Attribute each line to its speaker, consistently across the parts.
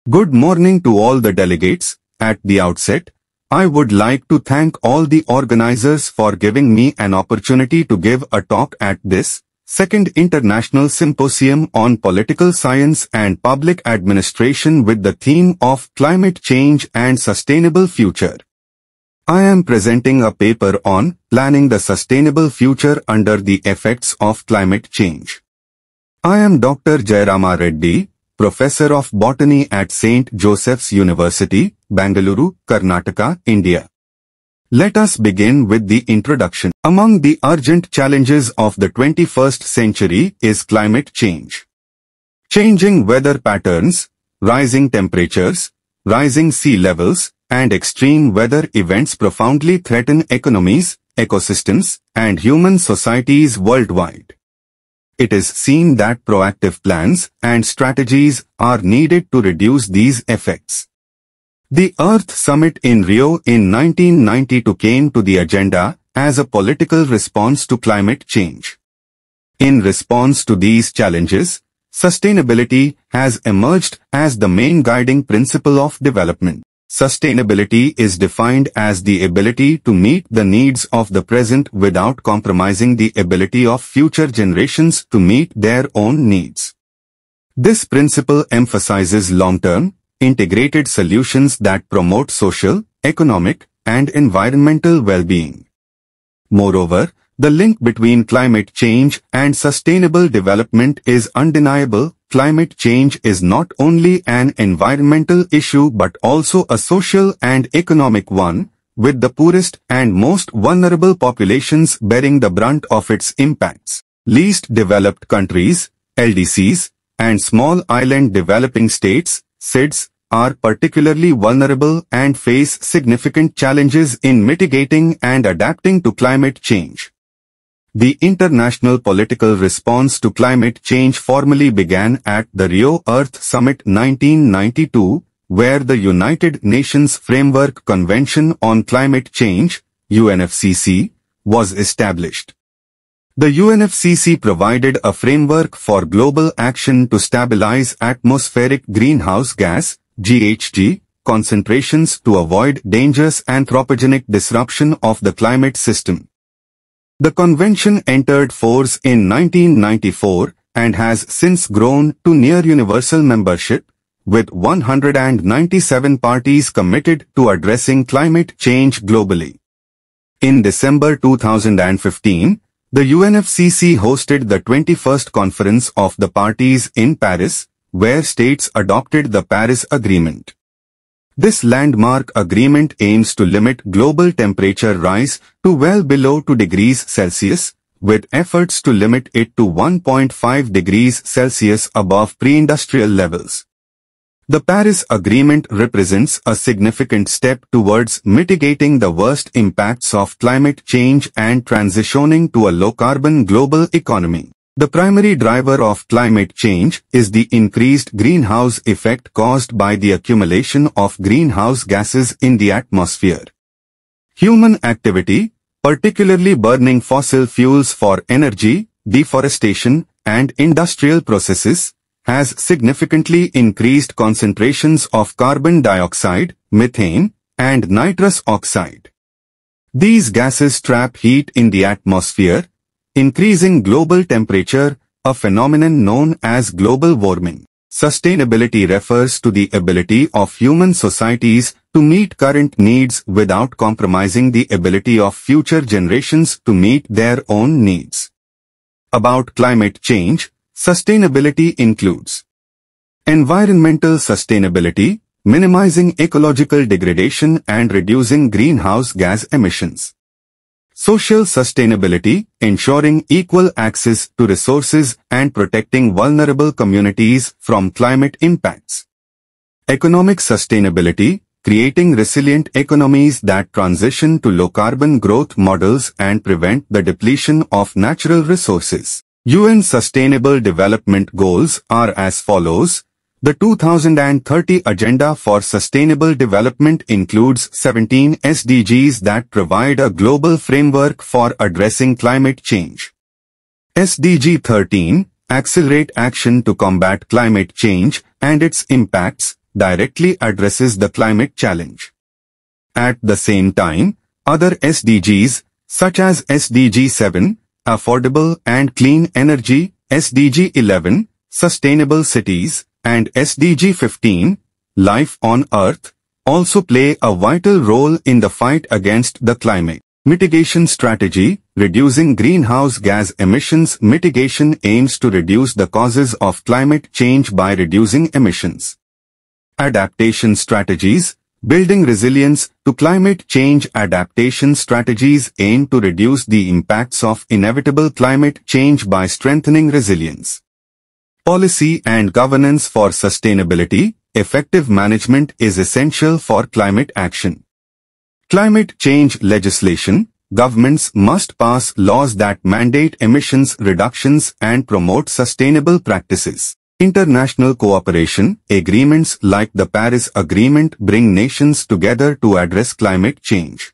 Speaker 1: Good morning to all the delegates. At the outset, I would like to thank all the organizers for giving me an opportunity to give a talk at this second International Symposium on Political Science and Public Administration with the theme of Climate Change and Sustainable Future. I am presenting a paper on Planning the Sustainable Future under the Effects of Climate Change. I am Dr. Jayarama Reddy, Professor of Botany at St. Joseph's University, Bangalore, Karnataka, India. Let us begin with the introduction. Among the urgent challenges of the 21st century is climate change. Changing weather patterns, rising temperatures, rising sea levels, and extreme weather events profoundly threaten economies, ecosystems, and human societies worldwide. It is seen that proactive plans and strategies are needed to reduce these effects. The Earth Summit in Rio in 1992 came to the agenda as a political response to climate change. In response to these challenges, sustainability has emerged as the main guiding principle of development. Sustainability is defined as the ability to meet the needs of the present without compromising the ability of future generations to meet their own needs. This principle emphasizes long-term, integrated solutions that promote social, economic, and environmental well-being. Moreover, the link between climate change and sustainable development is undeniable. Climate change is not only an environmental issue but also a social and economic one, with the poorest and most vulnerable populations bearing the brunt of its impacts. Least developed countries, LDCs, and small island developing states, SIDS, are particularly vulnerable and face significant challenges in mitigating and adapting to climate change. The international political response to climate change formally began at the Rio Earth Summit 1992, where the United Nations Framework Convention on Climate Change, UNFCCC, was established. The UNFCCC provided a framework for global action to stabilize atmospheric greenhouse gas, GHG, concentrations to avoid dangerous anthropogenic disruption of the climate system. The convention entered force in 1994 and has since grown to near universal membership, with 197 parties committed to addressing climate change globally. In December 2015, the UNFCCC hosted the 21st Conference of the Parties in Paris, where states adopted the Paris Agreement. This landmark agreement aims to limit global temperature rise to well below 2 degrees Celsius, with efforts to limit it to 1.5 degrees Celsius above pre-industrial levels. The Paris Agreement represents a significant step towards mitigating the worst impacts of climate change and transitioning to a low-carbon global economy. The primary driver of climate change is the increased greenhouse effect caused by the accumulation of greenhouse gases in the atmosphere. Human activity, particularly burning fossil fuels for energy, deforestation, and industrial processes, has significantly increased concentrations of carbon dioxide, methane, and nitrous oxide. These gases trap heat in the atmosphere, increasing global temperature, a phenomenon known as global warming. Sustainability refers to the ability of human societies to meet current needs without compromising the ability of future generations to meet their own needs. About climate change, sustainability includes environmental sustainability, minimizing ecological degradation and reducing greenhouse gas emissions. Social sustainability, ensuring equal access to resources and protecting vulnerable communities from climate impacts. Economic sustainability, creating resilient economies that transition to low-carbon growth models and prevent the depletion of natural resources. UN Sustainable Development Goals are as follows. The 2030 Agenda for Sustainable Development includes 17 SDGs that provide a global framework for addressing climate change. SDG 13, Accelerate Action to Combat Climate Change and its Impacts, directly addresses the climate challenge. At the same time, other SDGs, such as SDG 7, Affordable and Clean Energy, SDG 11, Sustainable Cities, and SDG 15, Life on Earth, also play a vital role in the fight against the climate mitigation strategy. Reducing greenhouse gas emissions mitigation aims to reduce the causes of climate change by reducing emissions. Adaptation strategies. Building resilience to climate change. Adaptation strategies aim to reduce the impacts of inevitable climate change by strengthening resilience. Policy and governance for sustainability. Effective management is essential for climate action. Climate change legislation. Governments must pass laws that mandate emissions reductions and promote sustainable practices. International cooperation. Agreements like the Paris Agreement bring nations together to address climate change.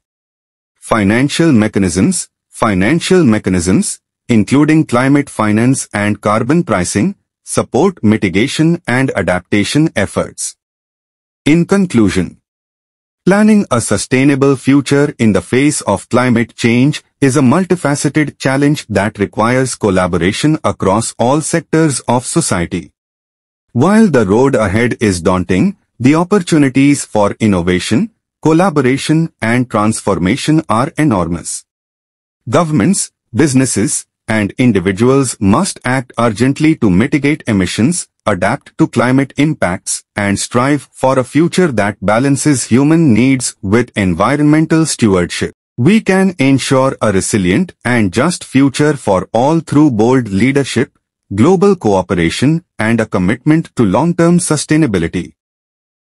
Speaker 1: Financial mechanisms. Financial mechanisms, including climate finance and carbon pricing, support mitigation and adaptation efforts. In conclusion, planning a sustainable future in the face of climate change is a multifaceted challenge that requires collaboration across all sectors of society. While the road ahead is daunting, the opportunities for innovation, collaboration, and transformation are enormous. Governments, businesses, and individuals must act urgently to mitigate emissions, adapt to climate impacts, and strive for a future that balances human needs with environmental stewardship. We can ensure a resilient and just future for all through bold leadership, global cooperation, and a commitment to long-term sustainability.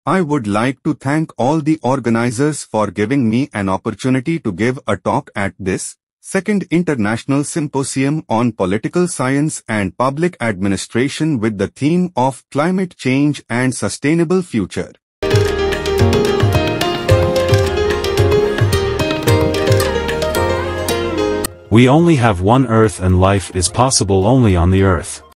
Speaker 1: I would like to thank all the organizers for giving me an opportunity to give a talk at this Second International Symposium on Political Science and Public Administration with the theme of Climate Change and Sustainable Future.
Speaker 2: We only have one Earth and life is possible only on the Earth.